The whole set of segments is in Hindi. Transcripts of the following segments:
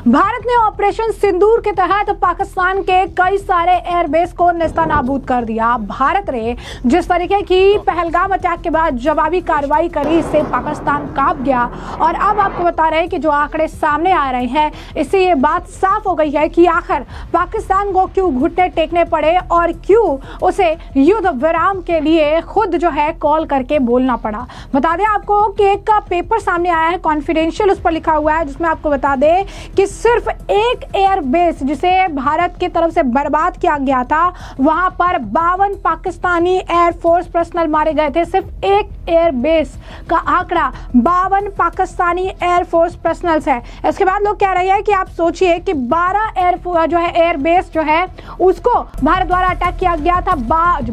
भारत ने ऑपरेशन सिंदूर के तहत पाकिस्तान के कई सारे एयरबेस को नेस्तनाबूद कर दिया। भारत ने जिस तरीके की पहलगाम अटैक के बाद जवाबी कार्रवाई करी, इससे पाकिस्तान कांप गया। और अब आपको बता रहे हैं कि जो आंकड़े सामने आ रहे हैं, इससे ये बात साफ हो गई है कि आखिर पाकिस्तान को क्यों घुटने टेकने पड़े और क्यों उसे युद्ध विराम के लिए खुद जो है कॉल करके बोलना पड़ा। बता दें आपको कि एक पेपर सामने आया है, कॉन्फिडेंशियल, उस पर लिखा हुआ है, जिसमें आपको बता दें कि सिर्फ एक एयरबेस जिसे भारत की तरफ से बर्बाद किया गया था, वहां पर 52 पाकिस्तानी एयरफोर्स पर्सनल मारे गए थे। सिर्फ एक एयरबेस का आंकड़ा 52 पाकिस्तानी एयरफोर्स पर्सनल्स है। इसके बाद लोग कह रहे हैं कि आप सोचिए कि 12 एयरबेस जो है उसको भारत द्वारा अटैक किया गया था।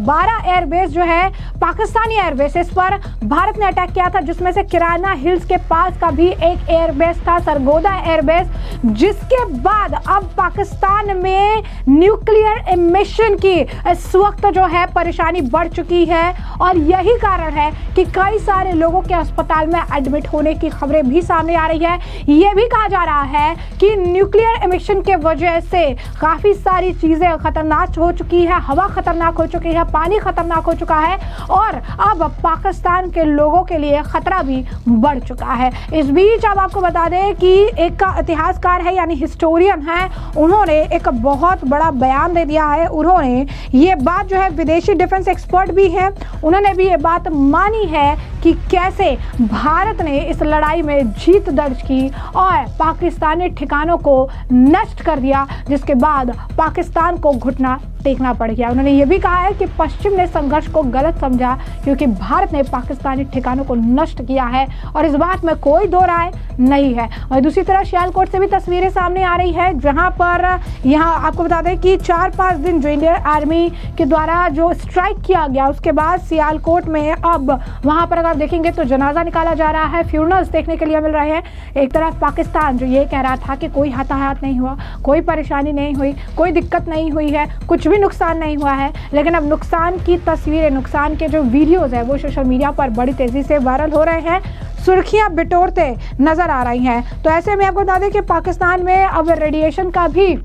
12 एयरबेस जो है पाकिस्तानी एयरबेस, इस पर भारत ने अटैक किया था, जिसमें से किराना हिल्स के पास का भी एक एयरबेस था, सरगोदा एयरबेस। जिसके बाद अब पाकिस्तान में न्यूक्लियर एमिशन की इस वक्त जो है परेशानी बढ़ चुकी है और यही कारण है कि कई सारे लोगों के अस्पताल में एडमिट होने की खबरें भी सामने आ रही है। यह भी कहा जा रहा है कि न्यूक्लियर एमिशन के वजह से काफी सारी चीजें खतरनाक हो चुकी है, हवा खतरनाक हो चुकी है, पानी खतरनाक हो चुका है और अब पाकिस्तान के लोगों के लिए खतरा भी बढ़ चुका है। इस बीच अब आपको बता दें कि एक इतिहासकार है, यानी हिस्टोरियन है, उन्होंने एक बहुत बड़ा बयान दे दिया है। उन्होंने ये बात जो है, विदेशी डिफेंस एक्सपर्ट भी हैं, उन्होंने भी ये बात मानी है कि कैसे भारत ने इस लड़ाई में जीत दर्ज की और पाकिस्तानी ठिकानों को नष्ट कर दिया, जिसके बाद पाकिस्तान को घुटना टेकना पड़ गया। उन्होंने ये भी कहा है कि पश्चिम ने संघर्ष को गलत समझा क्योंकि भारत ने पाकिस्तानी ठिकानों को नष्ट किया है और इस बात में कोई दो राय नहीं है। और दूसरी तरफ सियालकोट से भी तस्वीरें सामने आ रही है, जहां पर यहाँ आपको बता दें कि 4-5 दिन जो इंडियन आर्मी के द्वारा जो स्ट्राइक किया गया, उसके बाद सियालकोट में अब वहां पर अगर आप देखेंगे तो जनाजा निकाला जा रहा है, फ्यूनरल्स देखने के लिए मिल रहे हैं। एक तरफ पाकिस्तान जो ये कह रहा था कि कोई हताहत नहीं हुआ, कोई परेशानी नहीं हुई, कोई दिक्कत नहीं हुई है, कुछ भी नुकसान नहीं हुआ है, लेकिन अब नुकसान की तस्वीरें, नुकसान के जो वीडियोज है वो सोशल मीडिया पर बड़ी तेजी से वायरल हो रहे हैं, सुर्खियां बिटोरते नजर आ रही हैं। तो ऐसे में आपको बता दें कि पाकिस्तान में अब रेडिएशन का भी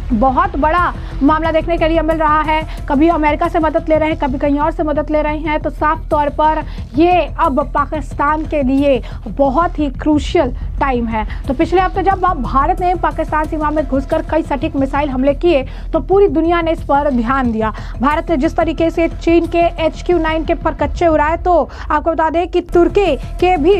बहुत बड़ा मामला देखने के लिए मिल रहा है। कभी अमेरिका से मदद ले रहे हैं, कभी कहीं और से मदद ले रहे हैं। तो साफ तौर पर ये अब पाकिस्तान के लिए बहुत ही क्रूशियल टाइम है। तो पिछले हफ्ते जब भारत ने पाकिस्तान सीमा में घुसकर कई सटीक मिसाइल हमले किए तो पूरी दुनिया ने इस पर ध्यान दिया। भारत ने जिस तरीके से चीन के HQ-9 के परकच्चे उड़ाए, तो आपको बता दें कि तुर्की के भी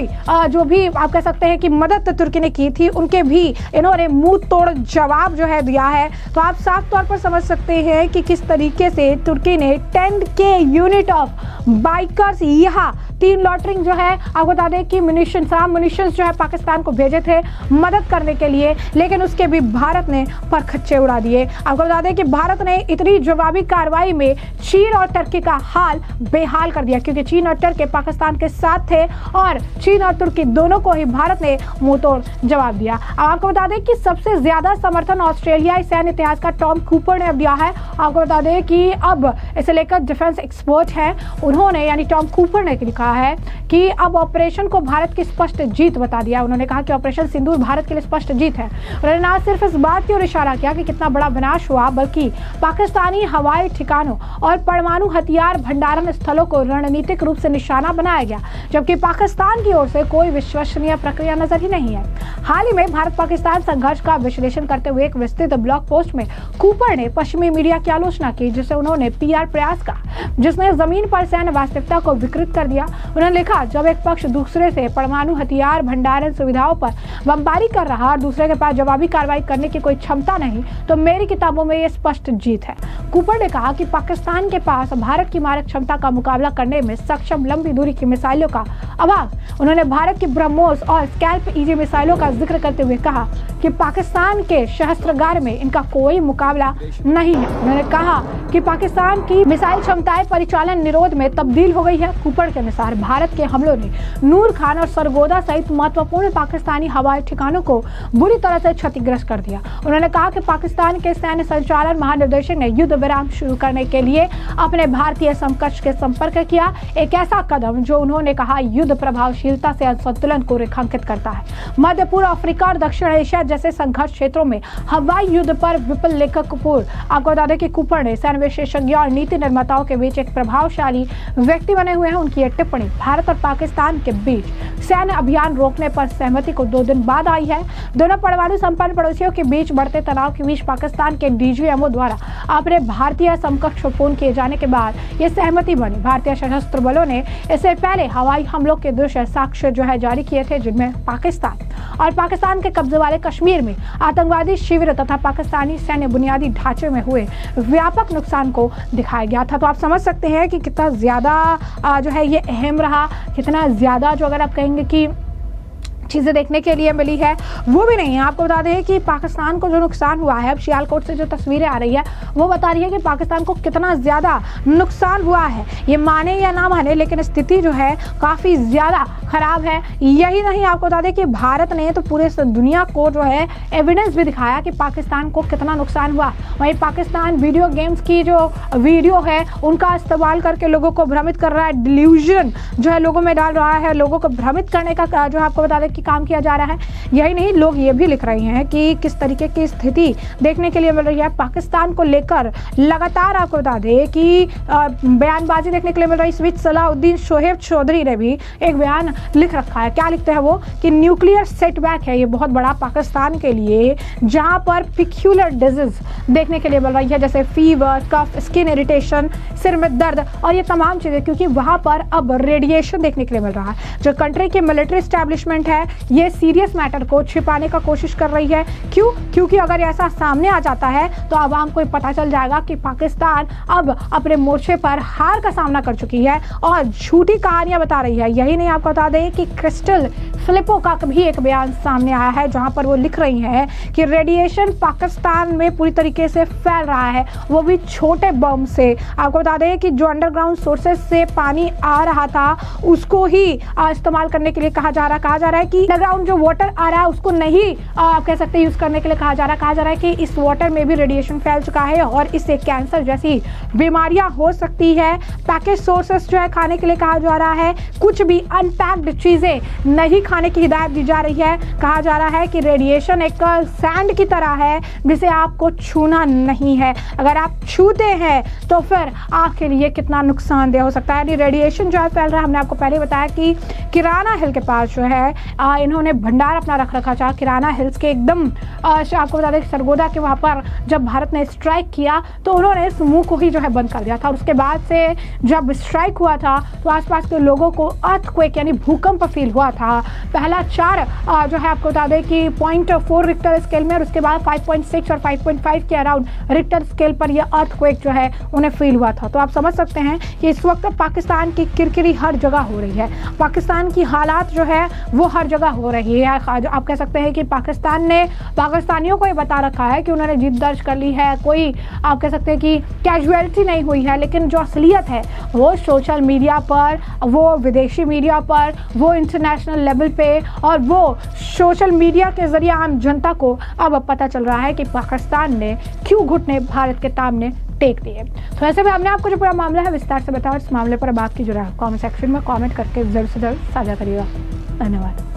जो भी आप कह सकते हैं कि मदद तुर्की ने की थी, उनके भी इन्होंने मुंह तोड़ जवाब जो है दिया है। तो आप साफ तौर पर समझ सकते हैं कि किस तरीके से तुर्की ने 10K यूनिट ऑफ बाइकर्स, यहाँ 3 लॉटरिंग जो है आपको बता दें कि मुनिशंस जो है पाकिस्तान को भेजे थे मदद करने के लिए, लेकिन उसके भी भारत ने परखच्चे उड़ा दिए। आपको बता दें कि भारत ने इतनी जवाबी कार्रवाई में चीन और तुर्की का हाल बेहाल कर दिया, क्योंकि चीन और तुर्की पाकिस्तान के साथ थे और चीन और तुर्की दोनों को ही भारत ने मुंह तोड़ जवाब दिया। अब आपको बता दें कि सबसे ज्यादा समर्थन ऑस्ट्रेलियाई सैन्य इतिहासकार टॉम कूपर ने अब दिया है। आपको बता दें कि अब इसे लेकर डिफेंस एक्सपर्ट हैं, उन्होंने यानी टॉम कूपर ने लिखा है कि अब ऑपरेशन को भारत की स्पष्ट जीत बता दिया। उन्होंने कहा कि ऑपरेशन सिंदूर भारत के लिए स्पष्ट जीत है। उन्होंने न सिर्फ इस बात की ओर इशारा किया कि कितना बड़ा विनाश हुआ, बल्कि पाकिस्तानी हवाई ठिकानों और परमाणु हथियार भंडारण स्थलों को रणनीतिक रूप से निशाना बनाया गया, जबकि पाकिस्तान की ओर से कोई विश्वसनीय प्रक्रिया नजर ही नहीं है। हाल ही में भारत पाकिस्तान संघर्ष का विश्लेषण करते हुए एक विस्तृत ब्लॉग पोस्ट में कूपर ने पश्चिमी मीडिया की आलोचना की, जिसे उन्होंने PR प्रयास का, जिसने जमीन पर सैन्य वास्तविकता को विकृत कर दिया। उन्होंने लिखा, जब एक पक्ष दूसरे से परमाणु हथियार भंडारण सुविधाओं पर बमबारी कर रहा और दूसरे के पास जवाबी कार्रवाई करने की कोई क्षमता नहीं, तो मेरी किताबों में यह स्पष्ट जीत है। कूपर ने कहा कि पाकिस्तान के पास भारत की मारक क्षमता का मुकाबला करने में सक्षम लंबी दूरी की मिसाइलों का अभाव। उन्होंने भारत की ब्रह्मोस और स्कैल्प EJ मिसाइलों का जिक्र करते हुए कहा कि पाकिस्तान के शस्त्रागार में इनका कोई मुकाबला नहीं है। उन्होंने कहा कि पाकिस्तान की मिसाइल क्षमताएं परिचालन निरोध में तब्दील हो गई है। कूपर के अनुसार अनुसार भारत के हमलों ने नूर खान और सरगोदा सहित महत्वपूर्ण पाकिस्तानी हवाई ठिकानों को बुरी तरह से क्षतिग्रस्त कर दिया। उन्होंने कहा कि पाकिस्तान के सैन्य संचालन महानिदेशक ने युद्ध विराम शुरू करने के लिए अपने भारतीय समकक्ष के संपर्क किया, एक ऐसा कदम जो उन्होंने कहा युद्ध प्रभावशीलता से असंतुलन को रेखांकित करता है। मध्य पूर्व, अफ्रीका और दक्षिण एशिया जैसे संघर्ष क्षेत्रों में हवाई युद्ध पर विपुल लेखक कपूर, आपको बता दें कि कूपर ने सैन्य विशेषज्ञों और नीति निर्माताओं के बीच एक प्रभावशाली व्यक्ति बने हुए हैं। उनकी यह टिप्पणी भारत और पाकिस्तान के बीच सैन्य अभियान रोकने पर सहमति को 2 दिन बाद आई है। दोनों परमाणु संपन्न पड़ोसियों के बीच बढ़ते तनाव के बीच पाकिस्तान के डीजीएमओ द्वारा अपने भारतीय समकक्ष फोन किए जाने के बाद यह सहमति बनी। भारतीय सशस्त्र बलों ने इससे पहले हवाई हमलों के दृश्य साक्ष्य जारी किए थे, जिनमें पाकिस्तान के कब्जे वाले कश्मीर में आतंकवादी शिविर तथा पाकिस्तानी सैन्य बुनियादी ढांचे में हुए व्यापक नुकसान को दिखाया गया था। तो आप समझ सकते हैं कि कितना ज्यादा ये अहम रहा, कितना ज्यादा अगर आप कहेंगे कि चीज़ें देखने के लिए मिली है। वो भी नहीं है, आपको बता दें कि पाकिस्तान को जो नुकसान हुआ है, अब सियालकोट से जो तस्वीरें आ रही है वो बता रही है कि पाकिस्तान को कितना ज़्यादा नुकसान हुआ है। ये माने या ना माने, लेकिन स्थिति काफ़ी ज़्यादा ख़राब है। यही नहीं, आपको बता दें कि भारत ने तो पूरे दुनिया को एविडेंस भी दिखाया कि पाकिस्तान को कितना नुकसान हुआ। वहीं पाकिस्तान वीडियो गेम्स की जो वीडियो है उनका इस्तेमाल करके लोगों को भ्रमित कर रहा है, डिल्यूजन लोगों में डाल रहा है, लोगों को भ्रमित करने का आपको बता दें कि काम किया जा रहा है। यही नहीं, लोग ये भी लिख रहे हैं कि किस तरीके की स्थिति देखने के लिए मिल रही है पाकिस्तान को लेकर। लगातार आपको बता दें कि बयानबाजी देखने के लिए मिल रही है। इस बीच सलाउद्दीन शोएब चौधरी ने भी एक बयान लिख रखा है। क्या लिखते हैं वो कि न्यूक्लियर सेटबैक है ये बहुत बड़ा पाकिस्तान के लिए, जहां पर पिक्यूलर डिजीज देखने के लिए मिल रही है, जैसे फीवर, कफ, स्किन इरिटेशन, सिर में दर्द और ये तमाम चीजें, क्योंकि वहां पर अब रेडिएशन देखने के लिए मिल रहा है। जो कंट्री की मिलिट्री एस्टैब्लिशमेंट है ये सीरियस मैटर को छिपाने का कोशिश कर रही है। क्यों? क्योंकि अगर ऐसा सामने आ जाता है तो आवाम को पता चल जाएगा कि पाकिस्तान अब अपने मोर्चे पर हार का सामना कर चुकी है और झूठी कहानियां बता रही है। यही नहीं, आपको बता दें कि क्रिस्टल फिलिपो का भी एक बयान सामने आया है जहां पर वो लिख रही हैं कि रेडिएशन पाकिस्तान में पूरी तरीके से फैल रहा है, वो भी छोटे बम से। आपको बता दें कि जो अंडरग्राउंड सोर्सेज से पानी आ रहा था उसको ही इस्तेमाल करने के लिए कहा जा रहा है कि अंडरग्राउंड जो वाटर आ रहा है उसको नहीं आप कह सकते यूज करने के लिए कहा जा रहा है कि इस वाटर में भी रेडिएशन फैल चुका है और इससे कैंसर जैसी बीमारियां हो सकती है। पैकेज सोर्सेस खाने के लिए कहा जा रहा है, कुछ भी अनपैक्ड चीजें नहीं खाने की हिदायत दी जा रही है। कहा जा रहा है कि रेडिएशन एक सैंड की तरह है जिसे आपको छूना नहीं है, अगर आप छूते हैं तो फिर आपके लिए कितना नुकसानदेह हो सकता है। रेडिएशन फैल रहा है, हमने आपको पहले बताया कि किराना हिल के पास इन्होंने भंडार अपना रख रखा था। किराना हिल्स के एकदम आपको बता दें सरगोदा के वहाँ पर जब भारत ने स्ट्राइक किया तो उन्होंने इस मुंह को ही बंद कर दिया था। और उसके बाद से जब स्ट्राइक हुआ था तो आसपास के लोगों को अर्थक्वेक यानी भूकंप फील हुआ था। पहला 4 आपको बता दें कि 0.4 रिक्टर स्केल में और उसके बाद 5.6 और 5.5 के अराउंड रिक्टर स्केल पर यह अर्थक्वेक उन्हें फील हुआ था। तो आप समझ सकते हैं कि इस वक्त पाकिस्तान की किरकिरी हर जगह हो रही है, पाकिस्तान की हालात वो हर जगह हो रही है। आप कह सकते हैं कि पाकिस्तान ने पाकिस्तानियों को ये बता रखा है कि उन्होंने जीत दर्ज कर ली है, कोई आप कह सकते हैं कि कैजुअलिटी नहीं हुई है, लेकिन जो असलियत है वो सोशल मीडिया पर, वो विदेशी मीडिया पर, वो इंटरनेशनल लेवल पे और वो सोशल मीडिया के जरिए आम जनता को अब पता चल रहा है कि पाकिस्तान ने क्यों घुटने भारत के सामने टेक दिए। तो ऐसे में हमने आपको जो पूरा मामला है विस्तार से बताया। इस मामले पर अब आपकी कमेंट सेक्शन में कमेंट करके जल्द से जल्द साझा करिएगा। धन्यवाद।